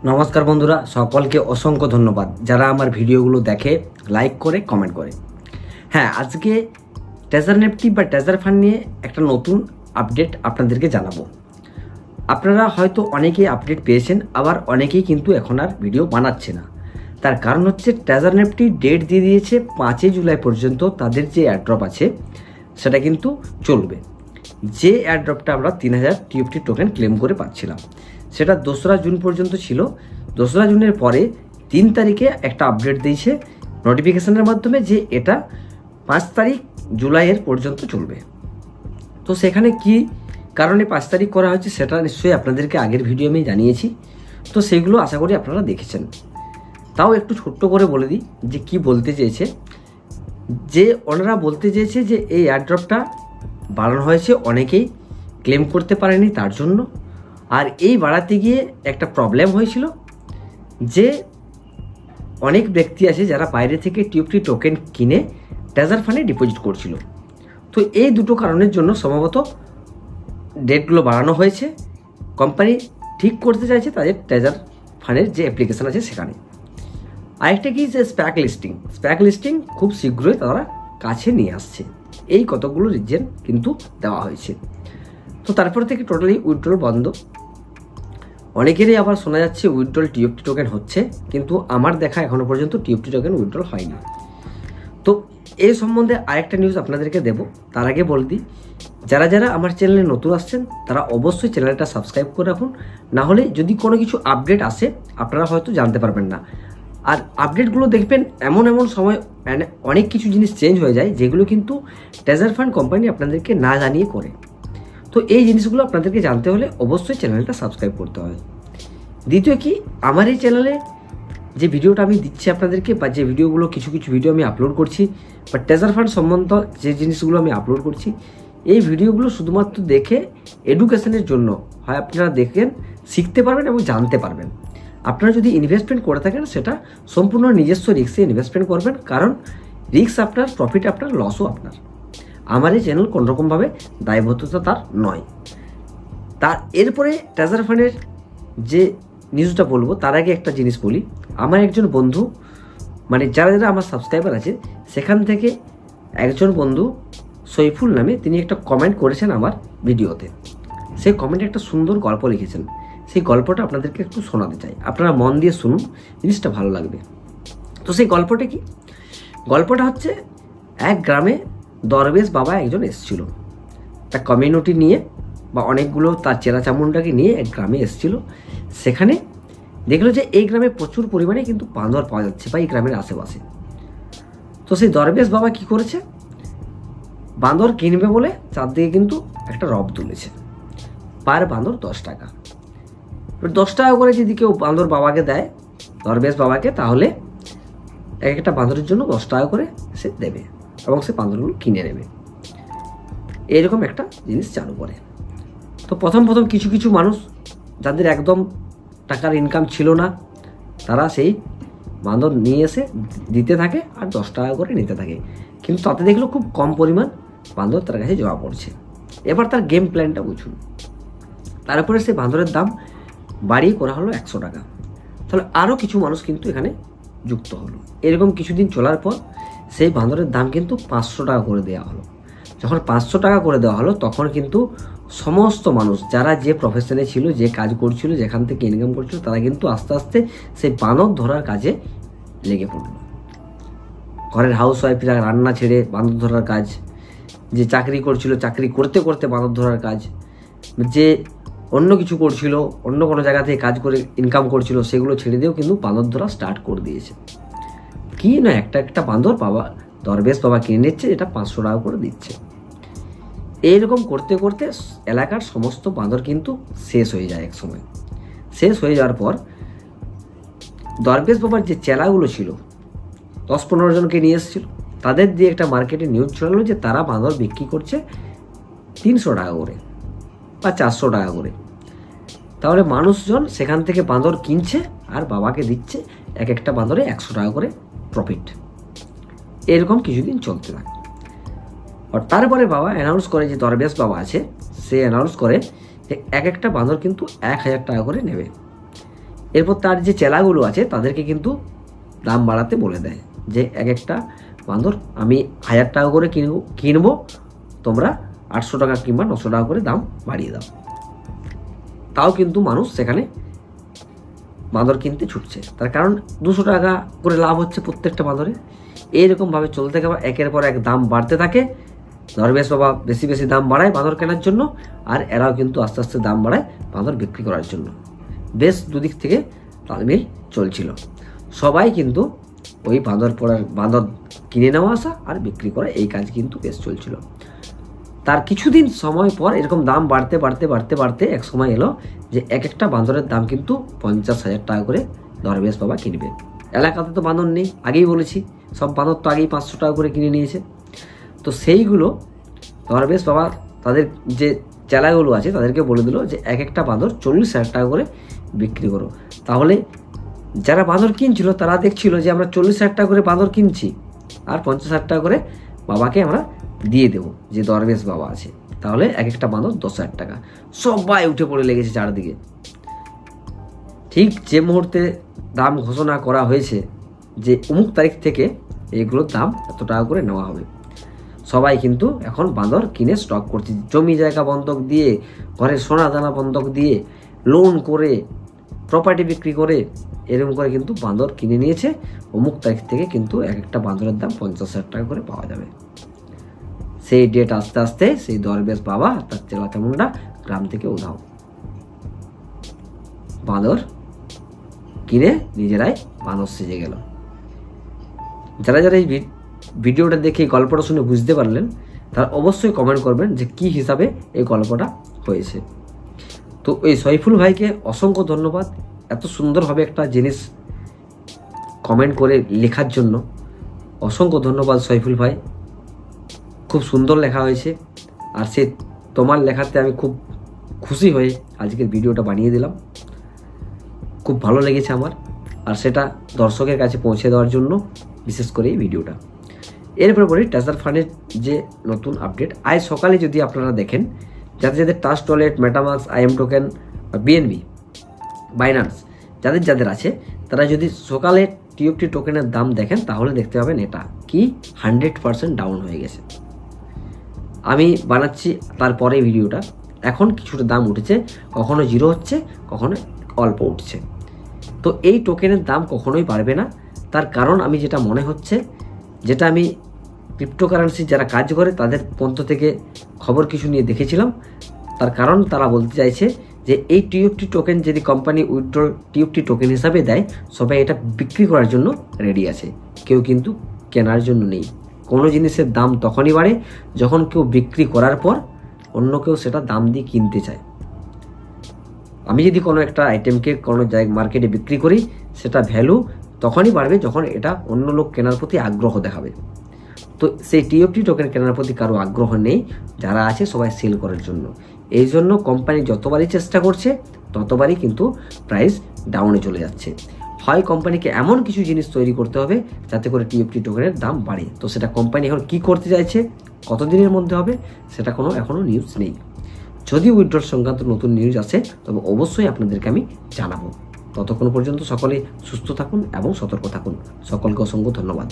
নমস্কার বন্ধুরা, সকলকে অসংখ্য ধন্যবাদ যারা আমার ভিডিওগুলো দেখে, লাইক করে, কমেন্ট করে। হ্যাঁ, আজকে ট্রেজার নিফটি বা ট্রেজার ফান্ড নিয়ে একটা নতুন আপডেট আপনাদেরকে জানাবো। আপনারা হয়তো অনেকেই আপডেট পেয়েছেন, আবার অনেকেই কিন্তু এখন আর ভিডিও বানাচ্ছে না। তার কারণ হচ্ছে ট্রেজার নিফটি ডেট দিয়ে দিয়েছে 5 জুলাই পর্যন্ত তাদের যে এয়ারড্রপ আছে সেটা কিন্তু চলবে। যে এয়ারড্রপটা আমরা 3000 টিএফটি টোকেন ক্লেম করে পাচ্ছিলাম সেটা 2রা জুন পর্যন্ত ছিল। 2রা জুনের পরে 3 তারিখে একটা আপডেট দিয়েছে নোটিফিকেশনের মাধ্যমে যে এটা 5 তারিখ জুলাইয়ের পর্যন্ত চলবে। তো সেখানে কি কারণে 5 তারিখ করা হয়েছে সেটা নিশ্চয়ই আপনাদেরকে আগের ভিডিও আমি জানিয়েছি। তো সেগুলো আশা করি আপনারা দেখেছেন। তাও একটু ছোট্ট করে বলে দিই যে কি বলতে চেয়েছে। যে ওনারা বলতে চেয়েছে যে এই এয়ারড্রপটা বাড়ানো হয়েছে, অনেকেই ক্লেম করতে পারেনি তার জন্য। আর এই বাড়াতে গিয়ে একটা প্রবলেম হয়েছিল যে অনেক ব্যক্তি আছে যারা বাইরে থেকে টিএফটি টোকেন কিনে ট্রেজার ফান্ডে ডিপোজিট করছিল। তো এই দুটো কারণের জন্য সম্ভবত ডেটগুলো বাড়ানো হয়েছে। কোম্পানি ঠিক করতে চাইছে তাদের ট্রেজার ফান্ডের যে অ্যাপ্লিকেশান আছে সেখানে। আরেকটা কি যে স্প্যাক লিস্টিং খুব শীঘ্রই তারা কাছে নিয়ে আসছে। এই কতগুলো রিজন কিন্তু দেওয়া হয়েছে। তো তারপর থেকে টোটালি উইথড্রল বন্ধ। অনেকেরই আবার শোনা যাচ্ছে উইথড্রল টিএফটি টোকেন হচ্ছে, কিন্তু আমার দেখা এখনো পর্যন্ত টিএফটি টোকেন উইথড্রল হয়নি। তো এই সম্বন্ধে আরেকটা নিউজ আপনাদেরকে দেব। তার আগে বলে দিই, যারা যারা আমার চ্যানেলে নতুন আসছেন তারা অবশ্যই চ্যানেলটা সাবস্ক্রাইব করে রাখুন, না হলে যদি কোনো কিছু আপডেট আসে আপনারা হয়তো জানতে পারবেন না। আর আপডেটগুলো দেখবেন এমন সময় অনেক কিছু জিনিস চেঞ্জ হয়ে যায় যেগুলো কিন্তু ট্রেজার ফান্ড কোম্পানি আপনাদেরকে না জানিয়ে করে। তো এই জিনিসগুলো আপনাদেরকে জানতে হলে অবশ্যই চ্যানেলটা সাবস্ক্রাইব করতে হয়। দ্বিতীয় কি, আমার এই চ্যানেলে যে ভিডিওটা আমি দিচ্ছি আপনাদেরকে, বা যে ভিডিওগুলো কিছু ভিডিও আমি আপলোড করছি বা ট্রেজার ফান্ড সম্বন্ধ যে জিনিসগুলো আমি আপলোড করছি, এই ভিডিওগুলো শুধুমাত্র দেখে এডুকেশনের জন্য হয়। আপনারা দেখেন, শিখতে পারবেন এবং জানতে পারবেন। আপনারা যদি ইনভেস্টমেন্ট করে থাকেন সেটা সম্পূর্ণ নিজস্ব রিস্কে ইনভেস্টমেন্ট করবেন, কারণ রিস্ক আপনার, প্রফিট আপনার, লসও আপনার। আমার এই চ্যানেল কোনোরকমভাবে দায়বদ্ধতা তার নয়। তার এরপরে ট্রেজার ফান্ডের যে নিউজটা বলবো তার আগে একটা জিনিস বলি। আমার একজন বন্ধু, মানে যারা যারা আমার সাবস্ক্রাইবার আছে সেখান থেকে একজন বন্ধু সৈফুল নামে, তিনি একটা কমেন্ট করেছেন আমার ভিডিওতে। সেই কমেন্টে একটা সুন্দর গল্প লিখেছেন। সেই গল্পটা আপনাদেরকে একটু শোনাতে চাই, আপনারা মন দিয়ে শুনুন, জিনিসটা ভালো লাগবে। তো সেই গল্পটা কি? গল্পটা হচ্ছে, এক গ্রামে দরবেশ বাবা একজন এসেছিল। তার কমিউনিটি নিয়ে বা অনেকগুলো তার চেলা চামুন্ডাকে নিয়ে এক গ্রামে এসেছিল। সেখানে দেখলো যে এই গ্রামে প্রচুর পরিমাণে কিন্তু বাঁদর পাওয়া যাচ্ছে বা এই গ্রামের আশেপাশে। তো সেই দরবেশ বাবা কি করেছে, বাঁদর কিনবে বলে চারদিকে কিন্তু একটা রব তুলেছে। পার বাঁদর 10 টাকা। 10 টাকা করে যদি কেউ বাঁদর বাবাকে দেয়, দরবেশ বাবাকে, তাহলে এক একটা বাঁদরের জন্য 10 টাকা করে সে দেবে এবং সে বাঁদরগুলো কিনে নেবে। এরকম একটা জিনিস চালু করে। তো প্রথম কিছু মানুষ যাদের একদম টাকার ইনকাম ছিল না, তারা সেই বাঁদর নিয়ে এসে দিতে থাকে আর 10 টাকা করে নিতে থাকে। কিন্তু তাতে দেখলো খুব কম পরিমাণ বাঁদর তার কাছে জমা পড়ছে। এবার তার গেম প্ল্যানটা বুঝুন। তারপরে সেই বাঁদরের দাম বাড়িয়ে করা হলো 100 টাকা। তাহলে আরও কিছু মানুষ কিন্তু এখানে যুক্ত হলো। এরকম কিছুদিন চলার পর সেই বাঁদরের দাম কিন্তু 500 টাকা করে দেওয়া হলো। যখন 500 টাকা করে দেওয়া হলো, তখন কিন্তু সমস্ত মানুষ যারা যে প্রফেশনে ছিল, যে কাজ করছিল, যেখান থেকে ইনকাম করছিল, তারা কিন্তু আস্তে আস্তে সেই বাঁদর ধরার কাজে লেগে পড়ল। ঘরের হাউস ওয়াইফরা রান্না ছেড়ে বাঁদর ধরার কাজ, যে চাকরি করছিল চাকরি করতে করতে বাঁদর ধরার কাজ, যে অন্য কিছু করছিল, অন্য কোনো জায়গা থেকে কাজ করে ইনকাম করছিল, সেগুলো ছেড়ে দিয়েও কিন্তু বাঁদর ধরা স্টার্ট করে দিয়েছে। কি না, একটা বাঁদর বাবা দরবেশ বাবা কিনে নিচ্ছে, এটা 500 টাকা করে দিচ্ছে। এইরকম করতে করতে এলাকার সমস্ত বাঁদর কিন্তু শেষ হয়ে যায়। এক সময় শেষ হয়ে যাওয়ার পর দরবেশ বাবার যে চেলাগুলো ছিল 10-15 জনকে নিয়ে এসেছিল, তাদের দিয়ে একটা মার্কেটে নিউজ ছড়ালো যে তারা বাঁদর বিক্রি করছে 300 টাকা করে বা 400 টাকা করে। তাহলে মানুষজন সেখান থেকে বাঁদর কিনছে আর বাবাকে দিচ্ছে এক একটা বাঁদরে 100 টাকা করে প্রফিট। এরকম কিছুদিন চলতে থাকে। আর তারপরে বাবা অ্যানাউন্স করে, যে দরবেশ বাবা আছে সে অ্যানাউন্স করে যে এক একটা বাঁদর কিন্তু 1000 টাকা করে নেবে। এরপর তার যে চেলাগুলো আছে তাদেরকে কিন্তু দাম বাড়াতে বলে দেয় যে এক একটা বাঁদর আমি 1000 টাকা করে কিনবো, তোমরা 800 টাকা কিংবা 900 টাকা করে দাম বাড়িয়ে দাও। তাও কিন্তু মানুষ সেখানে বাঁদর কিনতে ছুটছে, তার কারণ 200 টাকা করে লাভ হচ্ছে প্রত্যেকটা বাঁদরে। এইরকমভাবে চলতে থাকে, একের পর এক দাম বাড়তে থাকে। দরবেশ বাবা বেশি বেশি দাম বাড়ায় বাঁদর কেনার জন্য, আর এরাও কিন্তু আস্তে আস্তে দাম বাড়ায় বাঁদর বিক্রি করার জন্য। বেশ দুদিক থেকে তালমিল চলছিল। সবাই কিন্তু ওই বাঁদর কিনে নেওয়া আসা আর বিক্রি করা এই কাজ কিন্তু বেশ চলছিল। তার কিছুদিন সময় পর এরকম দাম বাড়তে বাড়তে বাড়তে বাড়তে এক সময় এলো যে এক একটা বাঁদরের দাম কিন্তু 50,000 টাকা করে দরবেশ বাবা কিনবে। এলাকাতে তো বাঁদর নেই, আগেই বলেছি, সব বাঁদর তো আগেই 500 টাকা করে কিনে নিয়েছে। তো সেইগুলো দরবেশ বাবা তাদের যে চেলাগুলো আছে তাদেরকে বলে দিল যে এক একটা বাঁদর 40,000 টাকা করে বিক্রি করো। তাহলে যারা বাঁদর কিনছিল তারা দেখছিল যে আমরা 40,000 টাকা করে বাঁদর কিনছি আর 50,000 টাকা করে বাবাকে আমরা দিয়ে দেবো যে দরবেশ বাবা আছে, তাহলে এক একটা বাঁদর 10,000 টাকা। সবাই উঠে পড়ে লেগেছে চারদিকে। ঠিক যে মুহূর্তে দাম ঘোষণা করা হয়েছে যে অমুক তারিখ থেকে এইগুলোর দাম এত টাকা করে নেওয়া হবে, সবাই কিন্তু এখন বাঁদর কিনে স্টক করছে। জমি জায়গা বন্ধক দিয়ে, ঘরের সোনা দানা বন্ধক দিয়ে, লোন করে, প্রপার্টি বিক্রি করে, এরকম করে কিন্তু বাঁদর কিনে নিয়েছে। অমুক তারিখ থেকে কিন্তু এক একটা বাঁদরের দাম 50,000 টাকা করে পাওয়া যাবে। সেই ডেট আস্তে আস্তে সেই দরবেশ বাবা তার চেলা চামুন্ডা গ্রাম থেকে উধাও। বাঁদর কিনে নিজেরাই বাঁদর সেজে গেল। যারা যারা এই ভিডিওটা দেখে গল্পটা শুনে বুঝতে পারলেন তারা অবশ্যই কমেন্ট করবেন যে কি হিসাবে এই গল্পটা হয়েছে। তো এই সইফুল ভাইকে অসংখ্য ধন্যবাদ এত সুন্দরভাবে একটা জিনিস কমেন্ট করে লেখার জন্য। অসংখ্য ধন্যবাদ সইফুল ভাই, খুব সুন্দর লেখা হয়েছে। আর সে তোমার লেখাতে আমি খুব খুশি হয়ে আজকের ভিডিওটা বানিয়ে দিলাম। খুব ভালো লেগেছে আমার, আর সেটা দর্শকের কাছে পৌঁছে দেওয়ার জন্য বিশেষ করে এই ভিডিওটা। এরপরে বলি ট্রেজার ফান্ডের যে নতুন আপডেট। আজ সকালে যদি আপনারা দেখেন, যাদের যাদের trust wallet, MetaMask, IM token বা BNB, বাইন্যান্স যাদের যাদের আছে, তারা যদি সকালে TFT টোকেনের দাম দেখেন তাহলে দেখতে পাবেন এটা কি 100% ডাউন হয়ে গেছে। আমি বানাচ্ছি তারপরে ভিডিওটা, এখন কিছুটা দাম উঠেছে, কখনো 0 হচ্ছে, কখনো অল্প উঠছে। তো এই টোকেনের দাম কখনোই বাড়বে না। তার কারণ আমি যেটা মনে হচ্ছে, যেটা আমি ক্রিপ্টোকারেন্সি যারা কাজ করে তাদের পন্থ থেকে খবর কিছু নিয়ে দেখেছিলাম, তার কারণ তারা বলতে চাইছে যে এই TFT টোকেন যদি কোম্পানি উইথড্রল TFT টোকেন হিসাবে দেয়, সবাই এটা বিক্রি করার জন্য রেডি আছে, কেউ কিন্তু কেনার জন্য নেই। কোনো জিনিসের দাম তখনই বাড়ে যখন কেউ বিক্রি করার পর অন্য কেউ সেটা দাম দিয়ে কিনতে চায়। আমি যদি কোনো একটা আইটেমকে কোনো জায়গায় মার্কেটে বিক্রি করি, সেটা ভ্যালু তখনই বাড়বে যখন এটা অন্য লোক কেনার প্রতি আগ্রহ দেখাবে। তো সেই TFT টোকেন কেনার প্রতি কারো আগ্রহ নেই, যারা আছে সবাই সেল করার জন্য। এই জন্য কোম্পানি যতবারই চেষ্টা করছে ততবারই কিন্তু প্রাইস ডাউনে চলে যাচ্ছে। হয় কোম্পানিকে এমন কিছু জিনিস তৈরি করতে হবে যাতে করে TFT টোকেনের দাম বাড়ে। তো সেটা কোম্পানি এখন কী করতে চাইছে, কতদিনের মধ্যে হবে, সেটা কোনো এখনও নিউজ নেই। যদি উইথড্রল সংক্রান্ত নতুন নিউজ আসে তবে অবশ্যই আপনাদেরকে আমি জানাবো। ততক্ষণ পর্যন্ত সকলে সুস্থ থাকুন এবং সতর্ক থাকুন। সকলকে অসংখ্য ধন্যবাদ।